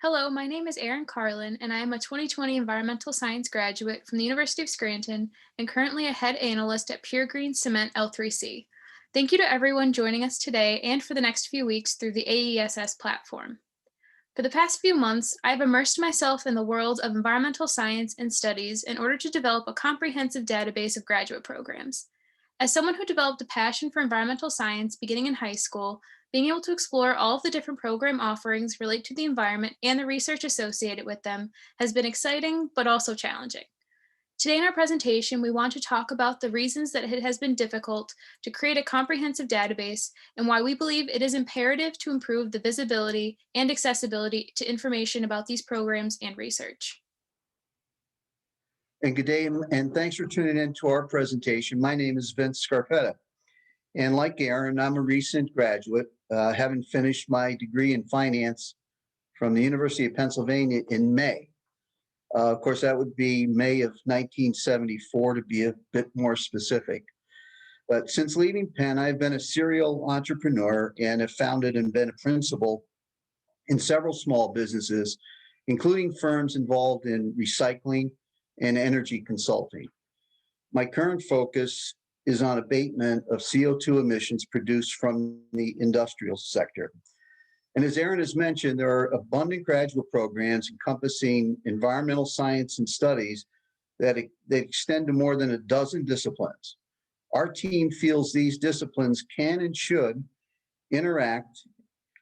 Hello, my name is Erin Carlin, and I am a 2020 environmental science graduate from the University of Scranton and currently a head analyst at Pure Green Cement L3C. Thank you to everyone joining us today and for the next few weeks through the AESS platform. For the past few months, I've immersed myself in the world of environmental science and studies in order to develop a comprehensive database of graduate programs. As someone who developed a passion for environmental science beginning in high school, being able to explore all of the different program offerings related to the environment and the research associated with them has been exciting, but also challenging. Today in our presentation, we want to talk about the reasons that it has been difficult to create a comprehensive database and why we believe it is imperative to improve the visibility and accessibility to information about these programs and research. And good day, and thanks for tuning in to our presentation. My name is Vince Scarpetta, and like Aaron, I'm a recent graduate, having finished my degree in finance from the University of Pennsylvania in May. Of course, that would be May of 1974 to be a bit more specific. But since leaving Penn, I've been a serial entrepreneur and have founded and been a principal in several small businesses, including firms involved in recycling and energy consulting. My current focus is on abatement of CO2 emissions produced from the industrial sector. And as Aaron has mentioned, there are abundant graduate programs encompassing environmental science and studies that extend to more than a dozen disciplines. Our team feels these disciplines can and should interact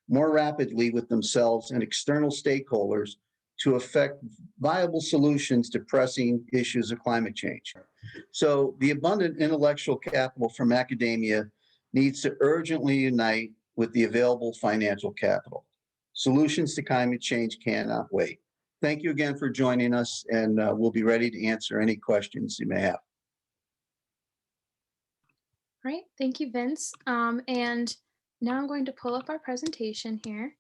more rapidly with themselves and external stakeholders to affect viable solutions to pressing issues of climate change. So the abundant intellectual capital from academia needs to urgently unite with the available financial capital. Solutions to climate change cannot wait. Thank you again for joining us, and we'll be ready to answer any questions you may have. All right, thank you, Vince. And now I'm going to pull up our presentation here.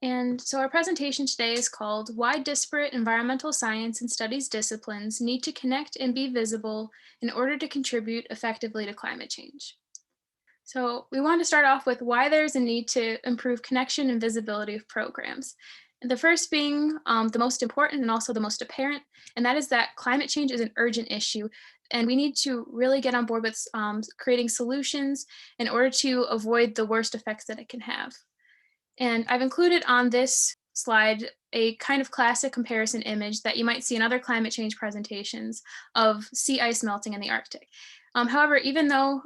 And so our presentation today is called Why Disparate Environmental Science and Studies Disciplines Need to Connect and Be Visible in Order to Contribute Effectively to Climate Change. So we want to start off with why there's a need to improve connection and visibility of programs. And the first being the most important and also the most apparent, and that is that climate change is an urgent issue. And we need to really get on board with creating solutions in order to avoid the worst effects that it can have. And I've included on this slide a kind of classic comparison image that you might see in other climate change presentations of sea ice melting in the Arctic. However, even though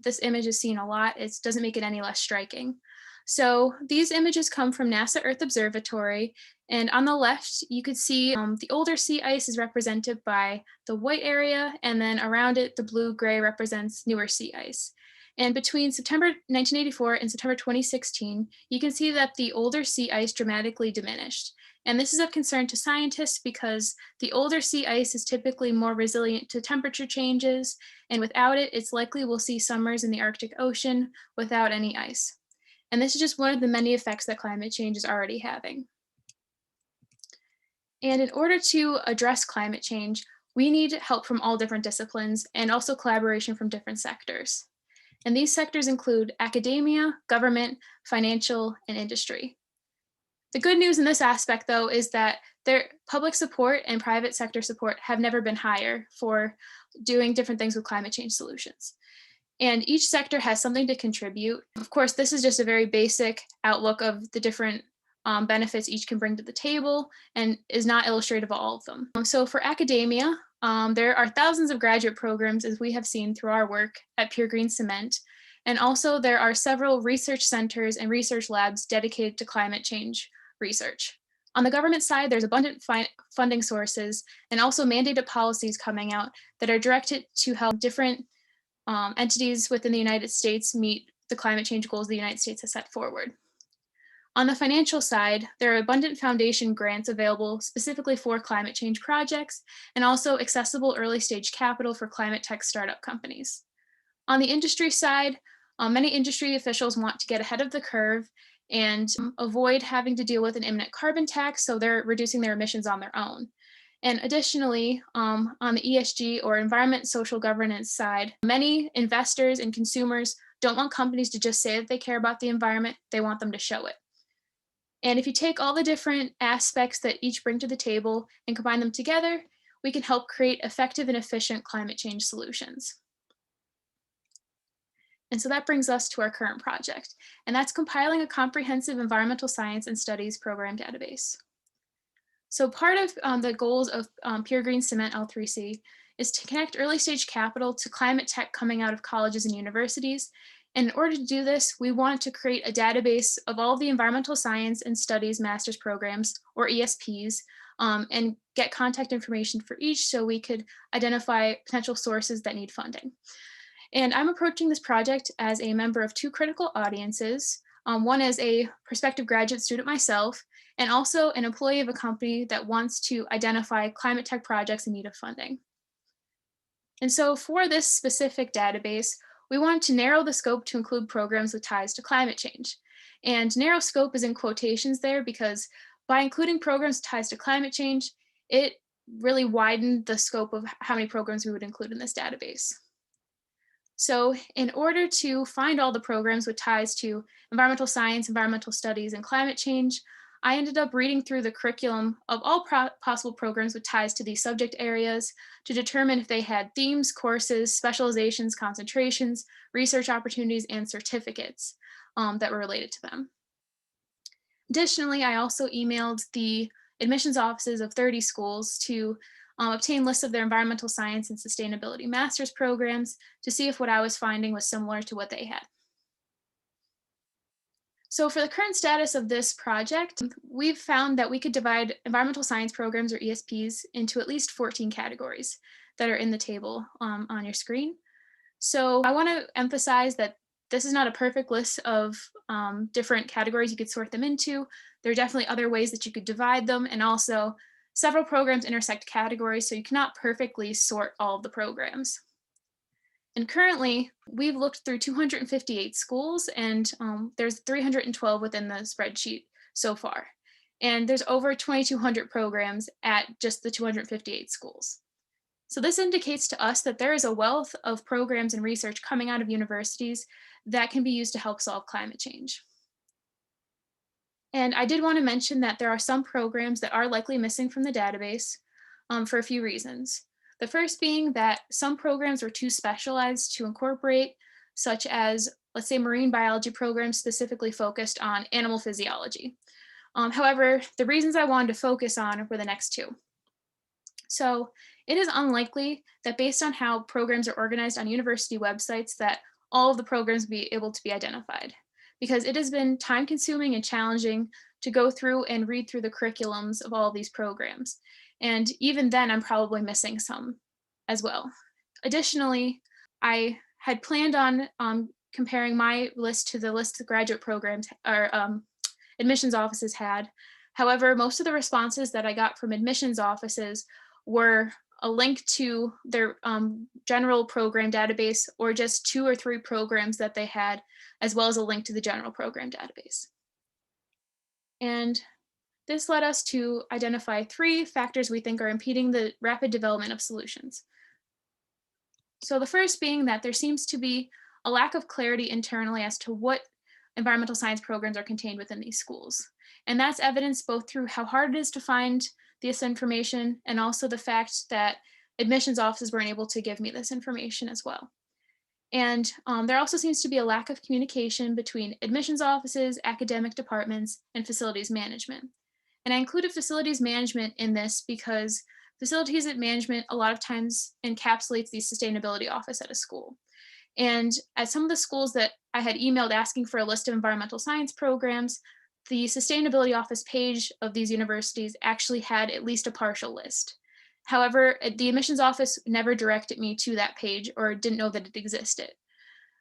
this image is seen a lot, it doesn't make it any less striking. So these images come from NASA Earth Observatory, and on the left, you could see the older sea ice is represented by the white area, and then around it, the blue-gray represents newer sea ice. And between September 1984 and September 2016, you can see that the older sea ice dramatically diminished. And this is of concern to scientists because the older sea ice is typically more resilient to temperature changes, and without it, it's likely we'll see summers in the Arctic Ocean without any ice. And this is just one of the many effects that climate change is already having. And in order to address climate change, we need help from all different disciplines and also collaboration from different sectors. And these sectors include academia, government, financial, and industry. The good news in this aspect, though, is that their public support and private sector support have never been higher for doing different things with climate change solutions. And each sector has something to contribute. Of course, this is just a very basic outlook of the different benefits each can bring to the table and is not illustrative of all of them. So for academia, there are thousands of graduate programs, as we have seen through our work at Pure Green Cement. And also there are several research centers and research labs dedicated to climate change research. On the government side, there's abundant funding sources and also mandated policies coming out that are directed to help different entities within the United States meet the climate change goals the United States has set forward. On the financial side, there are abundant foundation grants available specifically for climate change projects and also accessible early stage capital for climate tech startup companies. On the industry side, many industry officials want to get ahead of the curve and avoid having to deal with an imminent carbon tax, so they're reducing their emissions on their own. And additionally, on the ESG or environment social governance side, many investors and consumers don't want companies to just say that they care about the environment, they want them to show it. And if you take all the different aspects that each bring to the table and combine them together, we can help create effective and efficient climate change solutions. And so that brings us to our current project, and that's compiling a comprehensive environmental science and studies program database. So part of the goals of Pure Green Cement L3C is to connect early stage capital to climate tech coming out of colleges and universities. And in order to do this, we want to create a database of all the environmental science and studies master's programs, or ESPs, and get contact information for each so we could identify potential sources that need funding. And I'm approaching this project as a member of two critical audiences. One is a prospective graduate student myself, and also an employee of a company that wants to identify climate tech projects in need of funding. And so for this specific database, we wanted to narrow the scope to include programs with ties to climate change. And narrow scope is in quotations there because by including programs with ties to climate change, it really widened the scope of how many programs we would include in this database. So in order to find all the programs with ties to environmental science, environmental studies, and climate change, I ended up reading through the curriculum of all possible programs with ties to these subject areas to determine if they had themes, courses, specializations, concentrations, research opportunities, and certificates that were related to them. Additionally, I also emailed the admissions offices of 30 schools to obtain lists of their environmental science and sustainability master's programs to see if what I was finding was similar to what they had. So for the current status of this project, we've found that we could divide environmental science programs, or ESPs, into at least 14 categories that are in the table on your screen. So I want to emphasize that this is not a perfect list of different categories you could sort them into. There are definitely other ways that you could divide them, and also several programs intersect categories, so you cannot perfectly sort all of the programs. And currently, we've looked through 258 schools, and there's 312 within the spreadsheet so far. And there's over 2,200 programs at just the 258 schools. So this indicates to us that there is a wealth of programs and research coming out of universities that can be used to help solve climate change. And I did want to mention that there are some programs that are likely missing from the database for a few reasons. The first being that some programs are too specialized to incorporate, such as, let's say, marine biology programs specifically focused on animal physiology. However, the reasons I wanted to focus on were the next two. So it is unlikely that based on how programs are organized on university websites that all of the programs be able to be identified, because it has been time consuming and challenging to go through and read through the curriculums of all of these programs. And even then, I'm probably missing some as well. Additionally, I had planned on comparing my list to the list the graduate programs or admissions offices had. However, most of the responses that I got from admissions offices were a link to their general program database, or just 2 or 3 programs that they had, as well as a link to the general program database. And this led us to identify 3 factors we think are impeding the rapid development of solutions. So the first being that there seems to be a lack of clarity internally as to what environmental science programs are contained within these schools. And that's evidenced both through how hard it is to find this information, and also the fact that admissions offices weren't able to give me this information as well. And there also seems to be a lack of communication between admissions offices, academic departments, and facilities management. And I included facilities management in this because facilities management a lot of times encapsulates the sustainability office at a school. And at some of the schools that I had emailed asking for a list of environmental science programs, the sustainability office page of these universities actually had at least a partial list. However, the admissions office never directed me to that page or didn't know that it existed.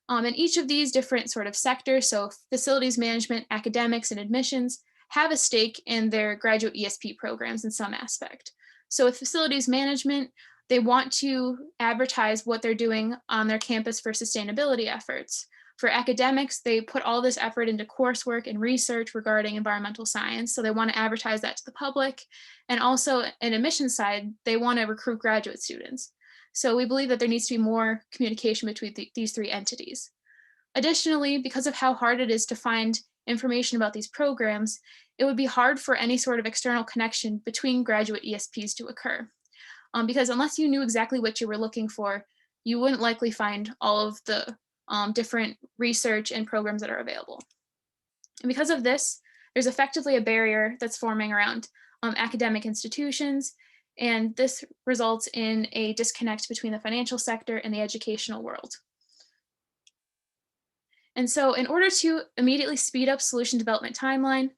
And each of these different sort of sectors, so facilities management, academics, and admissions, have a stake in their graduate ESP programs in some aspect. So with facilities management, they want to advertise what they're doing on their campus for sustainability efforts. For academics, they put all this effort into coursework and research regarding environmental science, so they want to advertise that to the public. And also, an admissions side, they want to recruit graduate students. So we believe that there needs to be more communication between these 3 entities. Additionally, because of how hard it is to find information about these programs, it would be hard for any sort of external connection between graduate ESPs to occur. Because unless you knew exactly what you were looking for, you wouldn't likely find all of the different research and programs that are available. And because of this, there's effectively a barrier that's forming around academic institutions, and this results in a disconnect between the financial sector and the educational world. And so in order to immediately speed up solution development timeline,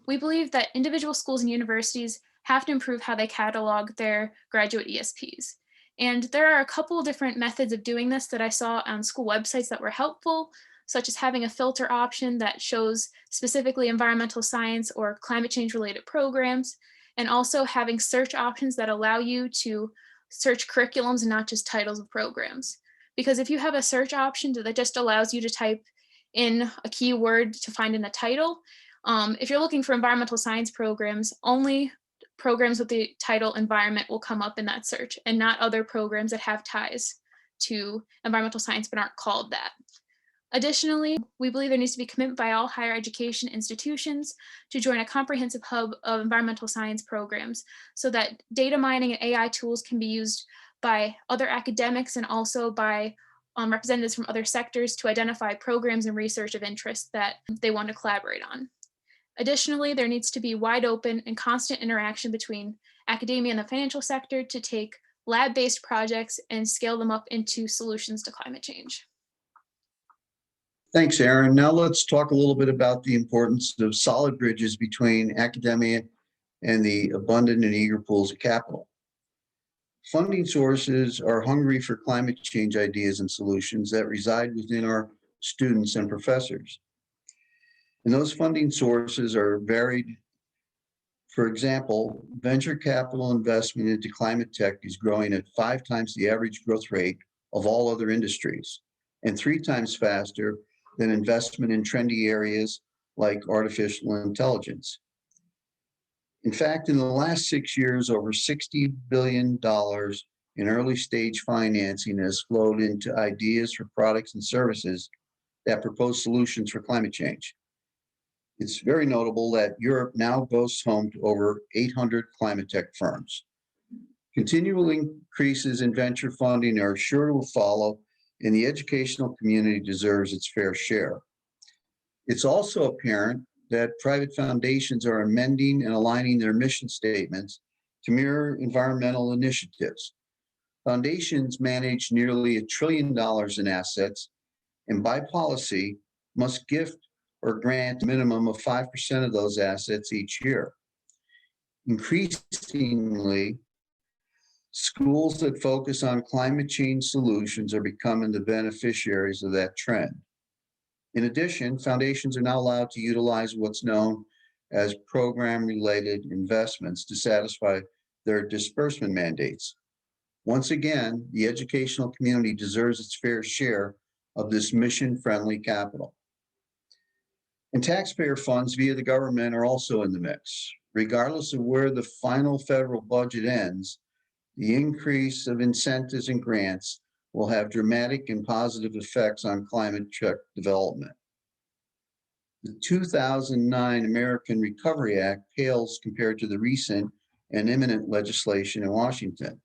we believe that individual schools and universities have to improve how they catalog their graduate ESPs. And there are a couple of different methods of doing this that I saw on school websites that were helpful, such as having a filter option that shows specifically environmental science or climate change related programs, and also having search options that allow you to search curriculums and not just titles of programs. Because if you have a search option that just allows you to type in a keyword to find in the title, if you're looking for environmental science programs, only programs with the title environment will come up in that search, and not other programs that have ties to environmental science but aren't called that. Additionally, we believe there needs to be commitment by all higher education institutions to join a comprehensive hub of environmental science programs so that data mining and AI tools can be used by other academics and also by representatives from other sectors to identify programs and research of interest that they want to collaborate on. Additionally, there needs to be wide open and constant interaction between academia and the financial sector to take lab-based projects and scale them up into solutions to climate change. Thanks, Aaron. Now let's talk a little bit about the importance of solid bridges between academia and the abundant and eager pools of capital. Funding sources are hungry for climate change ideas and solutions that reside within our students and professors. And those funding sources are varied. For example, venture capital investment into climate tech is growing at 5 times the average growth rate of all other industries, and 3 times faster than investment in trendy areas like artificial intelligence. In fact, in the last 6 years, over $60 billion in early stage financing has flowed into ideas for products and services that propose solutions for climate change. It's very notable that Europe now boasts home to over 800 climate tech firms. Continual increases in venture funding are sure to follow, and the educational community deserves its fair share. It's also apparent that private foundations are amending and aligning their mission statements to mirror environmental initiatives. Foundations manage nearly $1 trillion in assets, and by policy must gift or grant a minimum of 5% of those assets each year. Increasingly, schools that focus on climate change solutions are becoming the beneficiaries of that trend. In addition, foundations are now allowed to utilize what's known as program-related investments to satisfy their disbursement mandates. Once again, the educational community deserves its fair share of this mission-friendly capital. And taxpayer funds via the government are also in the mix. Regardless of where the final federal budget ends, the increase of incentives and grants will have dramatic and positive effects on climate tech development. The 2009 American Recovery Act pales compared to the recent and imminent legislation in Washington.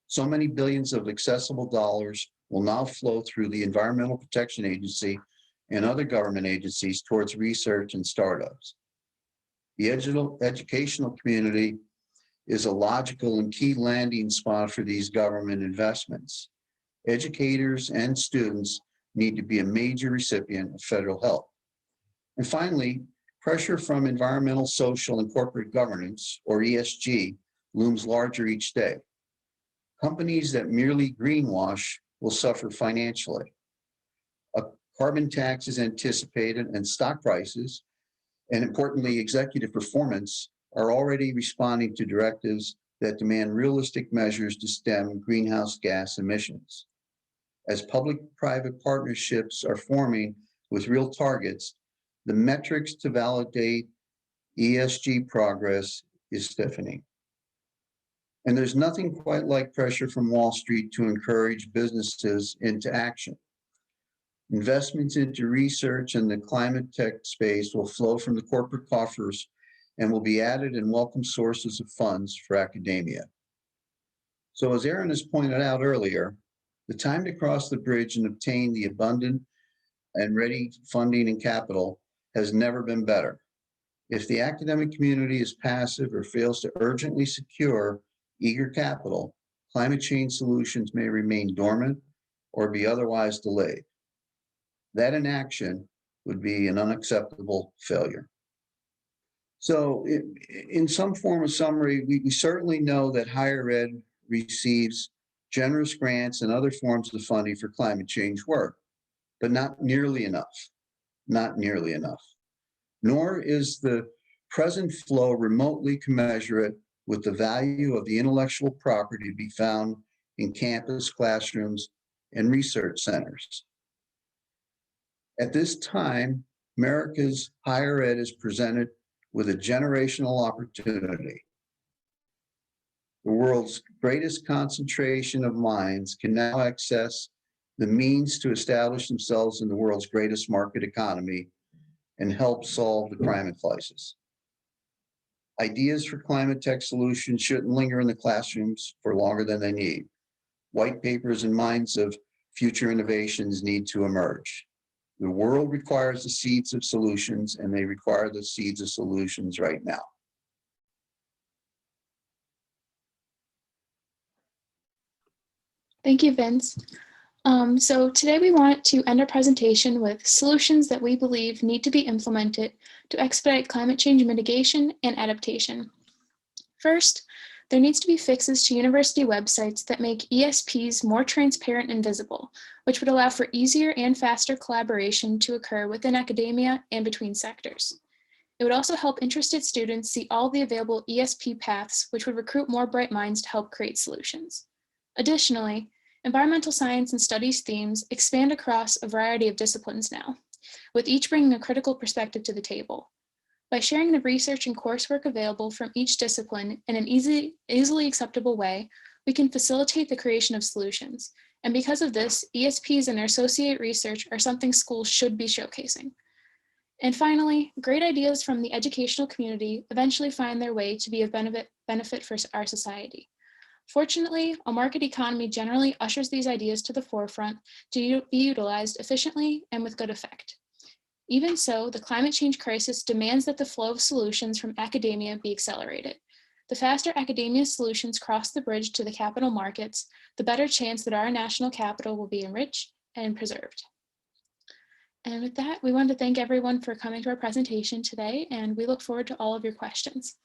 So many billions of accessible dollars will now flow through the Environmental Protection Agency and other government agencies towards research and startups. The educational community is a logical and key landing spot for these government investments. Educators and students need to be a major recipient of federal help. And finally, pressure from environmental, social, and corporate governance, or ESG, looms larger each day. Companies that merely greenwash will suffer financially. A carbon tax is anticipated, and stock prices, and importantly, executive performance, are already responding to directives that demand realistic measures to stem greenhouse gas emissions. As public-private partnerships are forming with real targets, the metrics to validate ESG progress is stiffening. And there's nothing quite like pressure from Wall Street to encourage businesses into action. Investments into research and the climate tech space will flow from the corporate coffers and will be added and welcome sources of funds for academia. So as Aaron has pointed out earlier, the time to cross the bridge and obtain the abundant and ready funding and capital has never been better. If the academic community is passive or fails to urgently secure eager capital, climate change solutions may remain dormant or be otherwise delayed. That inaction would be an unacceptable failure. So in some form of summary, we certainly know that higher ed receives generous grants and other forms of funding for climate change work, but not nearly enough, not nearly enough. Nor is the present flow remotely commensurate with the value of the intellectual property to be found in campus classrooms and research centers. At this time, America's higher ed is presented with a generational opportunity. The world's greatest concentration of minds can now access the means to establish themselves in the world's greatest market economy and help solve the climate crisis. Ideas for climate tech solutions shouldn't linger in the classrooms for longer than they need. White papers and minds of future innovations need to emerge. The world requires the seeds of solutions, and they require the seeds of solutions right now. Thank you, Vince. So today we want to end our presentation with solutions that we believe need to be implemented to expedite climate change mitigation and adaptation. First, there needs to be fixes to university websites that make ESPs more transparent and visible, which would allow for easier and faster collaboration to occur within academia and between sectors. It would also help interested students see all the available ESP paths, which would recruit more bright minds to help create solutions. Additionally, environmental science and studies themes expand across a variety of disciplines now, with each bringing a critical perspective to the table. By sharing the research and coursework available from each discipline in an easily acceptable way, we can facilitate the creation of solutions. And because of this, ESPs and their associated research are something schools should be showcasing. And finally, great ideas from the educational community eventually find their way to be of benefit for our society. Fortunately, a market economy generally ushers these ideas to the forefront to be utilized efficiently and with good effect. Even so, the climate change crisis demands that the flow of solutions from academia be accelerated. The faster academia solutions cross the bridge to the capital markets, the better chance that our national capital will be enriched and preserved. And with that, we want to thank everyone for coming to our presentation today, and we look forward to all of your questions.